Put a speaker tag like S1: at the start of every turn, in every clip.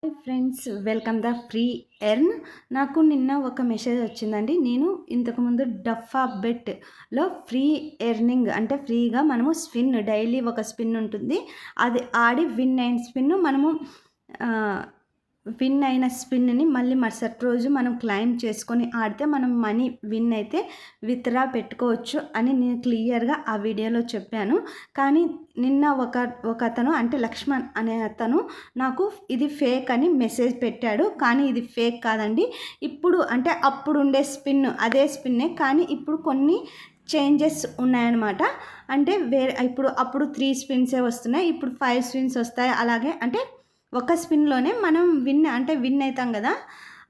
S1: Hi friends, welcome the free earn. నాకు నిన్న ఒక మెసేజ్ వచ్చిందండి. నేను ఇంతకుముందు డఫా బెట్లో ఫ్రీ ఎర్నింగ్ అంటే ఫ్రీగా మనము స్పిన్ డైలీ ఒక స్పిన్ ఉంటుంది, అది ఆడి విన్ అయిన స్పిన్ మనము విన్ అయిన స్పిన్ని మళ్ళీ మరుసటి రోజు మనం క్లెయిమ్ చేసుకొని ఆడితే మనం మనీ విన్ అయితే విత్డ్రా పెట్టుకోవచ్చు అని నేను క్లియర్గా ఆ వీడియోలో చెప్పాను. కానీ నిన్న ఒక అతను అంటే లక్ష్మణ్ అనే అతను నాకు ఇది ఫేక్ అని మెసేజ్ పెట్టాడు. కానీ ఇది ఫేక్ కాదండి. ఇప్పుడు అంటే అప్పుడు ఉండే స్పిన్ అదే స్పిన్నే, కానీ ఇప్పుడు కొన్ని చేంజెస్ ఉన్నాయన్నమాట. అంటే అప్పుడు 3 స్పిన్సే వస్తున్నాయి, ఇప్పుడు 5 స్పిన్స్ వస్తాయి. అలాగే అంటే ఒక స్పిన్లోనే మనం విన్ అవుతాం కదా,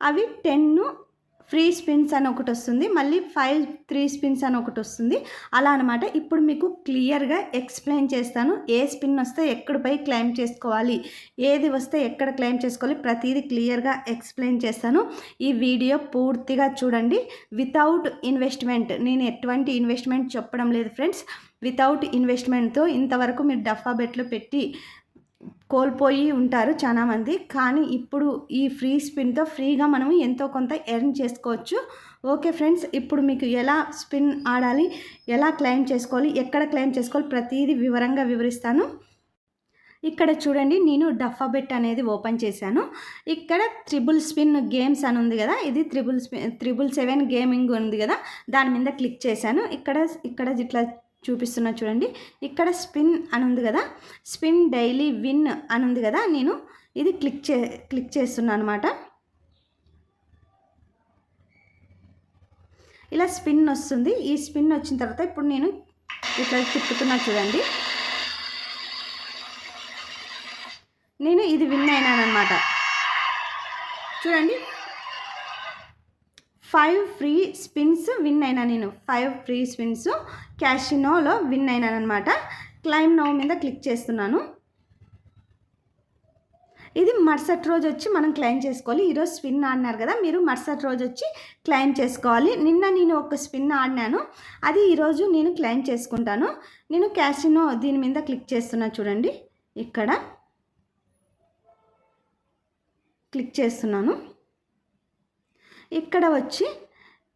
S1: అవి 10 ఫ్రీ స్పిన్స్ అని ఒకటి వస్తుంది, మళ్ళీ 5 3 స్పిన్స్ అని ఒకటి వస్తుంది, అలా అనమాట. ఇప్పుడు మీకు క్లియర్గా ఎక్స్ప్లెయిన్ చేస్తాను. ఏ స్పిన్ వస్తే ఎక్కడిపై క్లెయిమ్ చేసుకోవాలి, ఏది వస్తే ఎక్కడ క్లెయిమ్ చేసుకోవాలి, ప్రతిదీ క్లియర్గా ఎక్స్ప్లెయిన్ చేస్తాను. ఈ వీడియో పూర్తిగా చూడండి. వితౌట్ ఇన్వెస్ట్మెంట్, నేను ఎటువంటి ఇన్వెస్ట్మెంట్ చెప్పడం లేదు ఫ్రెండ్స్. వితౌట్ ఇన్వెస్ట్మెంట్తో ఇంతవరకు మీరు డఫా బెట్లో పెట్టి కోల్పోయి ఉంటారు చాలామంది. కానీ ఇప్పుడు ఈ ఫ్రీ స్పిన్తో ఫ్రీగా మనం ఎంతో కొంత ఎర్న్ చేసుకోవచ్చు. ఓకే ఫ్రెండ్స్, ఇప్పుడు మీకు ఎలా స్పిన్ ఆడాలి, ఎలా క్లెయిమ్ చేసుకోవాలి, ఎక్కడ క్లెయిమ్ చేసుకోవాలి, ప్రతిదీ వివరంగా వివరిస్తాను. ఇక్కడ చూడండి, నేను డఫా బెట్ అనేది ఓపెన్ చేశాను. ఇక్కడ త్రిబుల్ స్పిన్ గేమ్స్ అని ఉంది కదా, ఇది 777 గేమింగ్ ఉంది కదా, దాని మీద క్లిక్ చేశాను. ఇక్కడ ఇట్లా చూపిస్తున్నా చూడండి. ఇక్కడ స్పిన్ అని ఉంది కదా, స్పిన్ డైలీ విన్ అని ఉంది కదా, నేను ఇది క్లిక్ చేస్తున్నాను అనమాట. ఇలా స్పిన్ వస్తుంది. ఈ స్పిన్ వచ్చిన తర్వాత ఇప్పుడు నేను ఇట్లా తిప్పుతున్నా చూడండి. నేను ఇది విన్ అయినానమాట. చూడండి, 5 ఫ్రీ స్పిన్స్ విన్ అయినా. నేను 5 ఫ్రీ స్పిన్స్ క్యాషినోలో విన్ అయినాను అనమాట. క్లెయిమ్ నౌ మీద క్లిక్ చేస్తున్నాను. ఇది మరుసటి రోజు వచ్చి మనం క్లెయిమ్ చేసుకోవాలి. ఈరోజు స్పిన్ ఆడినారు కదా, మీరు మరుసటి రోజు వచ్చి క్లెయిమ్ చేసుకోవాలి. నిన్న నేను ఒక స్పిన్ ఆడినాను, అది ఈరోజు నేను క్లెయిమ్ చేసుకుంటాను. నేను క్యాషినో దీని మీద క్లిక్ చేస్తున్నా చూడండి. ఇక్కడ క్లిక్ చేస్తున్నాను. ఇక్కడ వచ్చి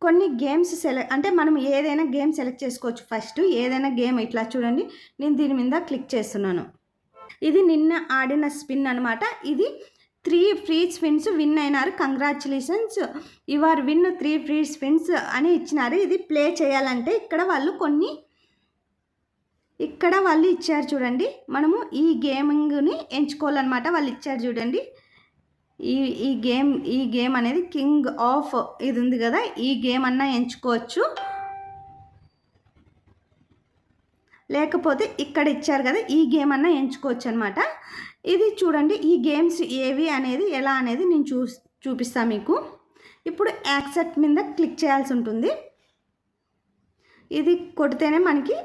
S1: కొన్ని గేమ్స్ అంటే మనం ఏదైనా గేమ్ సెలెక్ట్ చేసుకోవచ్చు. ఫస్ట్ ఏదైనా గేమ్ ఇట్లా చూడండి, నేను దీని మీద క్లిక్ చేస్తున్నాను. ఇది నిన్న ఆడిన స్పిన్ అనమాట. ఇది 3 ఫ్రీ స్పిన్స్ విన్ అయినారు. Congratulations, you are win 3 free spins అని ఇచ్చినారు. ఇది ప్లే చేయాలంటే ఇక్కడ వాళ్ళు ఇచ్చారు చూడండి. మనము ఈ గేమింగ్ని ఎంచుకోవాలన్నమాట. వాళ్ళు ఇచ్చారు చూడండి. ఈ గేమ్ అనేది కింగ్ ఆఫ్ ఇది ఉంది కదా, ఈ గేమ్ అన్నా ఎంచుకోవచ్చు. లేకపోతే ఇక్కడ ఇచ్చారు కదా, ఈ గేమ్ అన్నా ఎంచుకోవచ్చు అనమాట. ఇది చూడండి, ఈ గేమ్స్ ఏవి అనేది ఎలా అనేది నేను చూపిస్తాను మీకు. ఇప్పుడు యాక్సెప్ట్ మీద క్లిక్ చేయాల్సి ఉంటుంది. ఇది కొడితేనే మనకి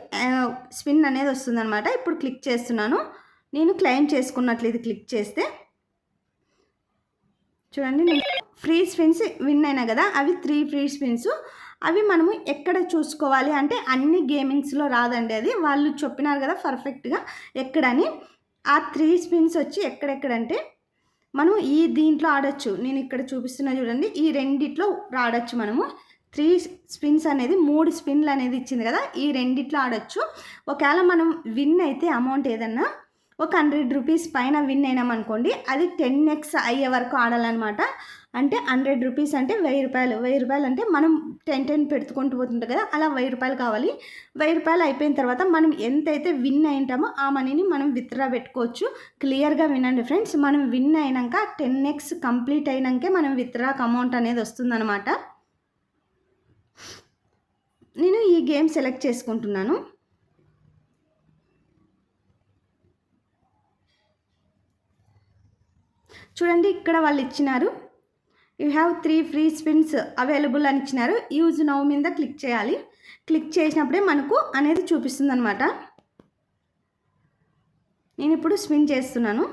S1: స్పిన్ అనేది వస్తుంది అనమాట. ఇప్పుడు క్లిక్ చేస్తున్నాను. నేను క్లెయిమ్ చేసుకున్నట్లు ఇది క్లిక్ చేస్తే చూడండి, నేను ఫ్రీ స్పిన్స్ విన్ అయినా కదా, అవి 3 ఫ్రీ స్పిన్స్. అవి మనము ఎక్కడ చూసుకోవాలి అంటే అన్ని గేమింగ్స్లో రాదండి. అది వాళ్ళు చెప్పినారు కదా పర్ఫెక్ట్గా ఎక్కడని. ఆ 3 స్పిన్స్ వచ్చి ఎక్కడెక్కడంటే మనం దీంట్లో ఆడొచ్చు. నేను ఇక్కడ చూపిస్తున్నా చూడండి, ఈ రెండిట్లో ఆడొచ్చు. మనము 3 స్పిన్స్ అనేది 3 స్పిన్లు అనేది ఇచ్చింది కదా, ఈ రెండిట్లో ఆడొచ్చు. ఒకవేళ మనం విన్ అయితే అమౌంట్ ఏదన్నా ఒక 100 రూపీస్ పైన విన్ అయినామనుకోండి, అది 10x అయ్యే వరకు ఆడాలన్నమాట. అంటే 100 రూపీస్ అంటే 1000 రూపాయలు. 1000 రూపాయలు అంటే మనం 10 పెట్టుకుంటూ పోతుంటాం కదా, అలా 1000 రూపాయలు కావాలి. 1000 రూపాయలు అయిపోయిన తర్వాత మనం ఎంతైతే విన్ అయింటామో ఆ మనీని మనం విత్డ్రా పెట్టుకోవచ్చు. క్లియర్గా వినండి ఫ్రెండ్స్, మనం విన్ అయినాక 10x కంప్లీట్ అయినాకే మనం విత్డ్రాకి అమౌంట్ అనేది వస్తుందన్నమాట. నేను ఈ గేమ్ సెలెక్ట్ చేసుకుంటున్నాను. చూడండి, ఇక్కడ వాళ్ళు ఇచ్చినారు you have 3 free spins available అని ఇచ్చినారు. యూజ్ నౌ మీద క్లిక్ చేయాలి. క్లిక్ చేసినప్పుడే మనకు అనేది చూపిస్తుంది అనమాట. నేను ఇప్పుడు స్పిన్ చేస్తున్నాను.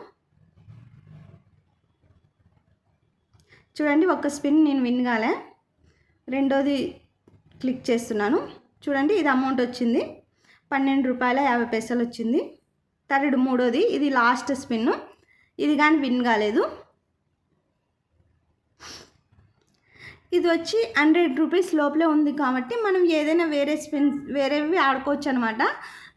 S1: చూడండి, ఒక స్పిన్ నేను విన్ కాలే. రెండోది క్లిక్ చేస్తున్నాను. చూడండి, ఇది అమౌంట్ వచ్చింది, 12 రూపాయల 50 పైసలు వచ్చింది. మూడోది ఇది లాస్ట్ స్పిన్, ఇది కానీ విన్ కాలేదు. ఇది వచ్చి 100 రూపీస్ లోపలే ఉంది కాబట్టి మనం ఏదైనా వేరేవి ఆడుకోవచ్చు అనమాట.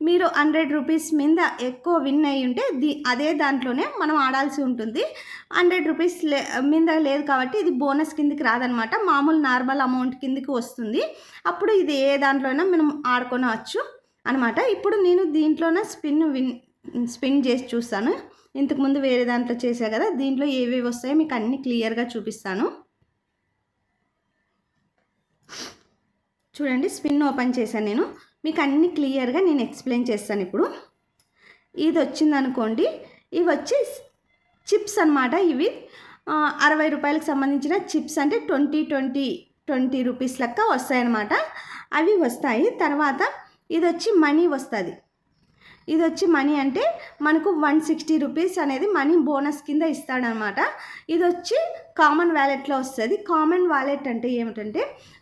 S1: మీరు 100 రూపీస్ మీద ఎక్కువ విన్ అయ్యి ఉంటే అదే దాంట్లోనే మనం ఆడాల్సి ఉంటుంది. 100 రూపీస్ మీద లేదు కాబట్టి ఇది బోనస్ కిందికి రాదనమాట, మామూలు నార్మల్ అమౌంట్ కిందికి వస్తుంది. అప్పుడు ఇది ఏ దాంట్లోనైనా మనం ఆడుకోవచ్చు అనమాట. ఇప్పుడు నేను దీంట్లోనే స్పిన్ చేసి చూస్తాను. ఇంతకుముందు వేరే దాంట్లో చేసా కదా, దీంట్లో ఏవేవి వస్తాయో మీకు అన్నీ క్లియర్గా చూపిస్తాను. చూడండి, స్పిన్ ఓపెన్ చేశాను నేను, మీకు అన్ని క్లియర్గా నేను ఎక్స్ప్లెయిన్ చేస్తాను. ఇప్పుడు ఇది వచ్చింది అనుకోండి, ఇవి వచ్చి చిప్స్ అనమాట. ఇవి 60 రూపాయలకు సంబంధించిన చిప్స్, అంటే 20 రూపీస్ లెక్క వస్తాయన్నమాట. అవి వస్తాయి. తర్వాత ఇది వచ్చి మనీ వస్తుంది. ఇది వచ్చి మనీ అంటే మనకు 160 రూపీస్ అనేది మనీ బోనస్ కింద ఇస్తాడనమాట. ఇది వచ్చి కామన్ వ్యాలెట్లో వస్తుంది. కామన్ వ్యాలెట్ అంటే ఏమిటంటే,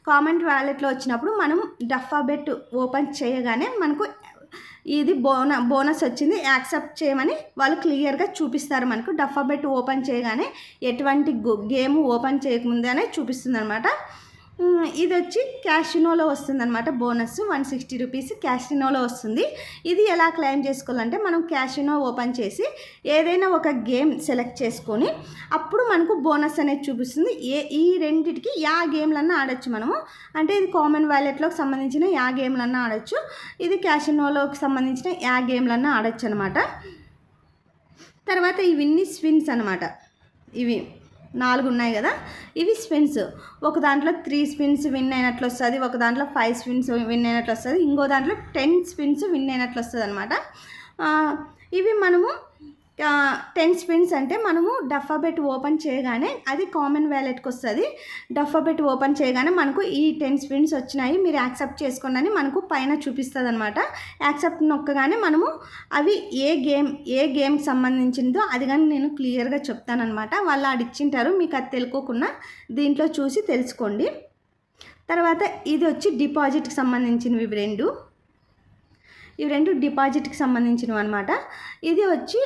S1: కామన్ వ్యాలెట్లో వచ్చినప్పుడు మనం డఫా బెట్ ఓపెన్ చేయగానే మనకు ఇది బోనస్ వచ్చింది యాక్సెప్ట్ చేయమని వాళ్ళు క్లియర్గా చూపిస్తారు. మనకు డఫా బెట్ ఓపెన్ చేయగానే ఎటువంటి గేమ్ ఓపెన్ చేయకముందే చూపిస్తుంది అనమాట. ఇది వచ్చి క్యాషినోలో వస్తుంది అనమాట. బోనస్ 160 రూపీస్ క్యాషినోలో వస్తుంది. ఇది ఎలా క్లెయిమ్ చేసుకోవాలంటే, మనం క్యాషినో ఓపెన్ చేసి ఏదైనా ఒక గేమ్ సెలెక్ట్ చేసుకొని అప్పుడు మనకు బోనస్ అనేది చూపిస్తుంది. ఈ రెండింటికి యా గేమ్లన్నా ఆడొచ్చు మనము. అంటే ఇది కామన్ వ్యాలెట్లోకి సంబంధించిన యా గేమ్లన్నా ఆడొచ్చు, ఇది క్యాషినోలోకి సంబంధించిన యా గేమ్లన్నా ఆడొచ్చు అనమాట. తర్వాత ఇవన్నీ స్పిన్స్ అనమాట. ఇవి 4 ఉన్నాయి కదా, ఇవి స్పిన్స్. ఒక దాంట్లో 3 స్పిన్స్ విన్ అయినట్లు వస్తుంది, ఒక దాంట్లో 5 స్పిన్స్ విన్ అయినట్లు వస్తుంది, ఇంకో దాంట్లో 10 స్పిన్స్ విన్ అయినట్లు వస్తుంది అనమాట. ఇవి మనము 10 స్పిన్స్ అంటే మనము డఫా బెట్ ఓపెన్ చేయగానే అది కామన్ వ్యాలెట్కి వస్తుంది. డఫా బెట్ ఓపెన్ చేయగానే మనకు ఈ 10 స్పిన్స్ వచ్చినాయి, మీరు యాక్సెప్ట్ చేసుకోండి అని మనకు పైన చూపిస్తుంది అనమాట. యాక్సెప్ట్ నొక్కగానే మనము అవి ఏ గేమ్కి సంబంధించిందో అది కానీ నేను క్లియర్గా చెప్తానమాట. వాళ్ళు ఆడిచ్చింటారు, మీకు అది తెలుసుకోకుండా దీంట్లో చూసి తెలుసుకోండి. తర్వాత ఇది వచ్చి డిపాజిట్కి సంబంధించినవి. ఇవి రెండు డిపాజిట్కి సంబంధించినవి అనమాట. ఇది వచ్చి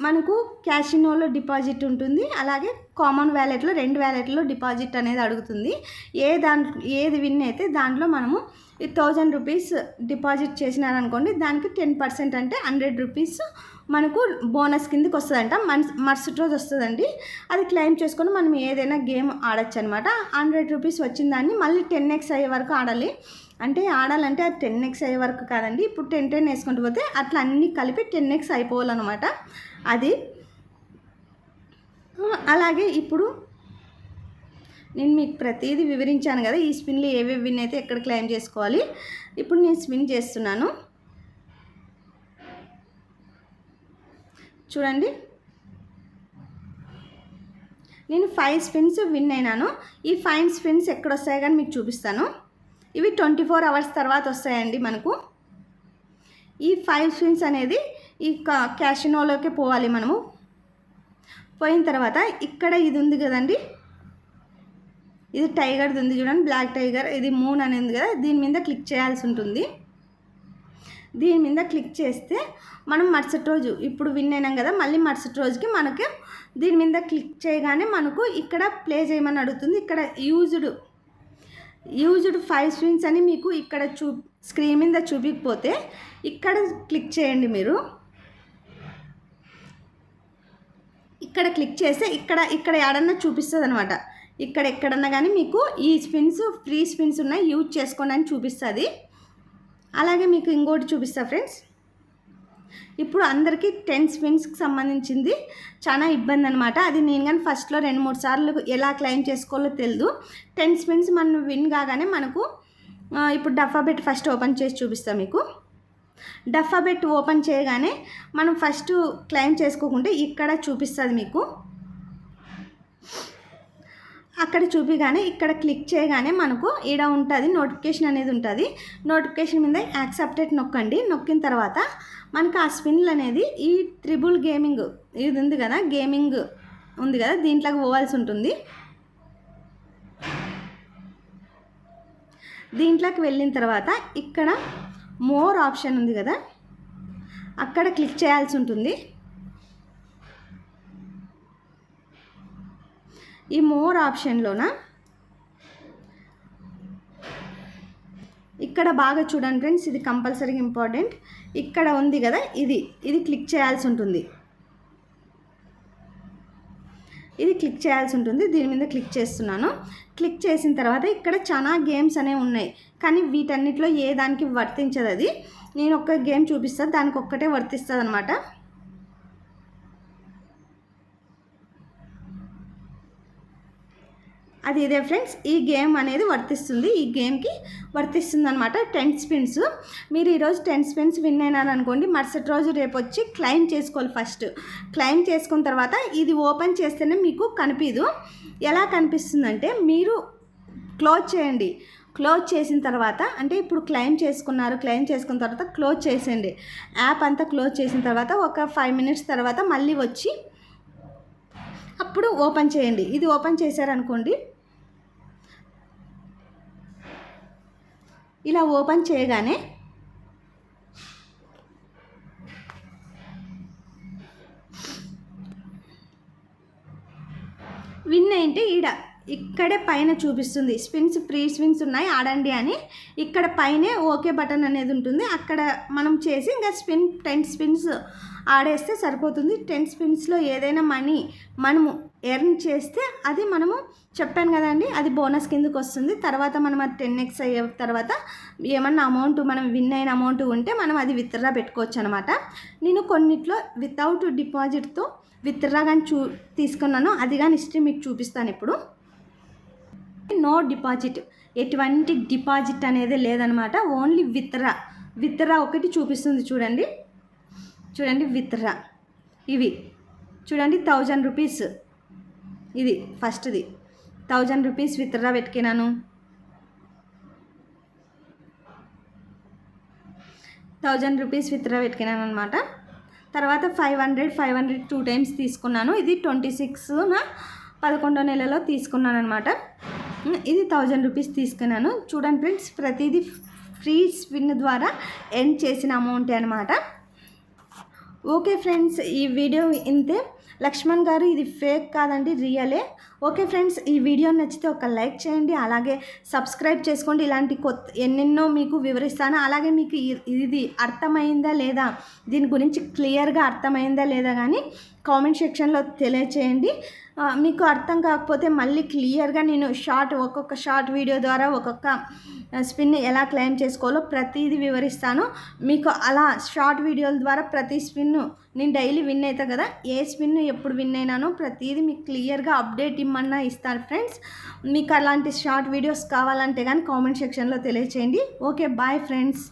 S1: మనకు క్యాషినోలో డిపాజిట్ ఉంటుంది, అలాగే కామన్ వ్యాలెట్లో 2 వ్యాలెట్లో డిపాజిట్ అనేది అడుగుతుంది. ఏది విన్ అయితే దాంట్లో మనము 1000 రూపీస్ డిపాజిట్ చేసినారనుకోండి, దానికి 10% అంటే 100 రూపీస్ మనకు బోనస్ కిందకి వస్తుందంట. మరుసటి రోజు వస్తుందండి. అది క్లెయిమ్ చేసుకొని మనం ఏదైనా గేమ్ ఆడచ్చు అనమాట. 100 రూపీస్ వచ్చిన దాన్ని మళ్ళీ 10x అయ్యే వరకు ఆడాలి. అంటే ఆడాలంటే అది 10x అయ్యే వరకు కాదండి, ఇప్పుడు 10 వేసుకుంటూ పోతే అట్లా అన్నీ కలిపి 10x అయిపోవాలన్నమాట. అది అలాగే ఇప్పుడు నేను మీకు ప్రతిదీ వివరించాను కదా, ఈ స్పిన్లు ఏవేవి విన్ అయితే ఎక్కడ క్లెయిమ్ చేసుకోవాలి. ఇప్పుడు నేను స్పిన్ చేస్తున్నాను, చూడండి. నేను 5 స్పిన్స్ విన్ అయినాను. ఈ 5 స్పిన్స్ ఎక్కడ వస్తాయి కానీ మీకు చూపిస్తాను. ఇవి 24 అవర్స్ తర్వాత వస్తాయండి మనకు. ఈ 5 స్పిన్స్ అనేది ఈ క్యాషినోలోకి పోవాలి మనము. పోయిన తర్వాత ఇక్కడ ఇది ఉంది కదండి, ఇది టైగర్ది ఉంది చూడండి, బ్లాక్ టైగర్. ఇది మూన్ అనేది కదా, దీని మీద క్లిక్ చేయాల్సి ఉంటుంది. దీని మీద క్లిక్ చేస్తే మనం మరుసటి రోజు, ఇప్పుడు విన్ అయినాం కదా, మళ్ళీ మరుసటి రోజుకి మనకు దీని మీద క్లిక్ చేయగానే మనకు ఇక్కడ ప్లే చేయమని అడుగుతుంది. ఇక్కడ యూజ్డ్ 5 స్పిన్స్ అని మీకు ఇక్కడ స్క్రీన్ మీద చూపించకపోతే ఇక్కడ క్లిక్ చేయండి. మీరు ఇక్కడ క్లిక్ చేస్తే ఇక్కడ ఎక్కడన్నా చూపిస్తుంది అనమాట. ఇక్కడ ఎక్కడన్నా కానీ మీకు ఈ స్పిన్స్ ఫ్రీ స్పిన్స్ ఉన్నాయి, యూజ్ చేసుకోండి అని చూపిస్తుంది. అలాగే మీకు ఇంకోటి చూపిస్తా ఫ్రెండ్స్. ఇప్పుడు అందరికీ 10 స్పిన్స్కి సంబంధించింది చాలా ఇబ్బంది అనమాట. అది నేను కానీ ఫస్ట్లో 2-3 సార్లు ఎలా క్లెయిమ్ చేసుకోవాలో తెలియదు. 10 స్పిన్స్ మనం విన్ కాగానే మనకు ఇప్పుడు డఫా బెట్ ఫస్ట్ ఓపెన్ చేసి చూపిస్తాం మీకు. డఫా బెట్ ఓపెన్ చేయగానే మనం ఫస్ట్ క్లెయిమ్ చేసుకోకుంటే ఇక్కడ చూపిస్తుంది మీకు. అక్కడ చూపిగానే ఇక్కడ క్లిక్ చేయగానే మనకు ఈడ ఉంటుంది నోటిఫికేషన్ అనేది ఉంటుంది. నోటిఫికేషన్ మీద యాక్సెప్టెడ్ నొక్కండి. నొక్కిన తర్వాత మనకు ఆ స్పిన్లు అనేది ఈ త్రిబుల్ గేమింగ్ ఇది ఉంది కదా, గేమింగ్ ఉంది కదా, దీంట్లోకి పోవాల్సి ఉంటుంది. దీంట్లోకి వెళ్ళిన తర్వాత ఇక్కడ మోర్ ఆప్షన్ ఉంది కదా, అక్కడ క్లిక్ చేయాల్సి ఉంటుంది. ఈ మోర్ ఆప్షన్లోన ఇక్కడ బాగా చూడండి ఫ్రెండ్స్, ఇది కంపల్సరీగా ఇంపార్టెంట్. ఇక్కడ ఉంది కదా, ఇది క్లిక్ చేయాల్సి ఉంటుంది. ఇది క్లిక్ చేయాల్సి ఉంటుంది. దీని మీద క్లిక్ చేస్తున్నాను. క్లిక్ చేసిన తర్వాత ఇక్కడ చాలా గేమ్స్ అనేవి ఉన్నాయి, కానీ వీటన్నిటిలో ఏ దానికి వర్తించదు అది. నేను ఒక గేమ్ చూపిస్తాను, దానికి ఒక్కటే వర్తిస్తుంది అనమాట. అది ఇదే ఫ్రెండ్స్, ఈ గేమ్ అనేది వర్తిస్తుంది, ఈ గేమ్కి వర్తిస్తుంది అనమాట. 10 స్పిన్స్. మీరు ఈరోజు 10 స్పిన్స్ విన్ అయినారనుకోండి, మరుసటి రోజు రేపు వచ్చి క్లెయిమ్ చేసుకోవాలి. ఫస్ట్ క్లెయిమ్ చేసుకున్న తర్వాత ఇది ఓపెన్ చేస్తేనే మీకు కనిపించదు. ఎలా కనిపిస్తుందంటే, మీరు క్లోజ్ చేయండి. క్లోజ్ చేసిన తర్వాత, అంటే ఇప్పుడు క్లెయిమ్ చేసుకున్నారు, క్లెయిమ్ చేసుకున్న తర్వాత క్లోజ్ చేసేయండి. యాప్ అంతా క్లోజ్ చేసిన తర్వాత ఒక 5 మినిట్స్ తర్వాత మళ్ళీ వచ్చి అప్పుడు ఓపెన్ చేయండి. ఇది ఓపెన్ చేశారనుకోండి, ఇలా ఓపెన్ చేయగానే విన్ అయింటే ఇక్కడే పైన చూపిస్తుంది స్పిన్స్, ఫ్రీ స్పిన్స్ ఉన్నాయి ఆడండి అని. ఇక్కడ పైనే ఓకే బటన్ అనేది ఉంటుంది, అక్కడ మనం చేసి ఇంకా 10 స్పిన్స్ ఆడేస్తే సరిపోతుంది. 10 స్పిన్స్లో ఏదైనా మనీ మనము ఎర్న్ చేస్తే అది మనము చెప్పాను కదండి, అది బోనస్ కిందకి వస్తుంది. తర్వాత మనం అది 10x అయ్యే తర్వాత ఏమన్నా అమౌంట్ మనం విన్ అయిన అమౌంట్ ఉంటే మనం అది విత్డ్రా పెట్టుకోవచ్చు అనమాట. నేను కొన్నిట్లో వితౌట్ డిపాజిట్తో విత్డ్రా కానీ తీసుకున్నాను, అది కానీ హిస్టరీ మీకు చూపిస్తాను ఇప్పుడు. నో డిపాజిట్, ఎటువంటి డిపాజిట్ అనేది లేదనమాట, ఓన్లీ విత్డ్రా ఒకటి చూపిస్తుంది. చూడండి విత్డ్రా, ఇవి చూడండి 1000 రూపీస్, ఇది ఫస్ట్ది 1000 రూపీస్ విత్డ్రా పెట్టుకున్నాను. 1000 రూపీస్ విత్డ్రా పెట్టుకున్నాను అనమాట. తర్వాత 500 2 టైమ్స్ తీసుకున్నాను. ఇది 26న 11వ నెలలో తీసుకున్నాను అనమాట. ఇది 1000 రూపీస్ తీసుకున్నాను. చూడండి ఫ్రెండ్స్, ప్రతిదీ ఫ్రీ స్పిన్ ద్వారా ఎర్న్ చేసిన అమౌంటే అనమాట. ఓకే ఫ్రెండ్స్, ఈ వీడియో ఇంతే. లక్ష్మణ్ గారు ఇది ఫేక్ కాదండి, రియలే. ఓకే ఫ్రెండ్స్, ఈ వీడియో నచ్చితే ఒక లైక్ చేయండి, అలాగే సబ్స్క్రైబ్ చేసుకోండి. ఇలాంటి ఎన్నెన్నో మీకు వివరిస్తాను. అలాగే మీకు ఇది అర్థమైందా లేదా, దీని గురించి క్లియర్గా అర్థమైందా లేదా కానీ కామెంట్ సెక్షన్లో తెలియచేయండి. మీకు అర్థం కాకపోతే మళ్ళీ క్లియర్గా నేను ఒక్కొక్క షార్ట్ వీడియో ద్వారా ఒక్కొక్క స్పిన్ ఎలా క్లెయిమ్ చేసుకోవాలో ప్రతిదీ వివరిస్తాను మీకు. అలా షార్ట్ వీడియోల ద్వారా ప్రతి స్పిన్ నేను డైలీ విన్ అవుతా కదా, ఏ స్పిన్ ఎప్పుడు విన్ అయినానో ప్రతిదీ మీకు క్లియర్గా అప్డేట్ ఇమ్మన్నా ఇస్తాను ఫ్రెండ్స్. మీకు అలాంటి షార్ట్ వీడియోస్ కావాలంటే కానీ కామెంట్ సెక్షన్లో తెలియచేయండి. Okay, bye friends.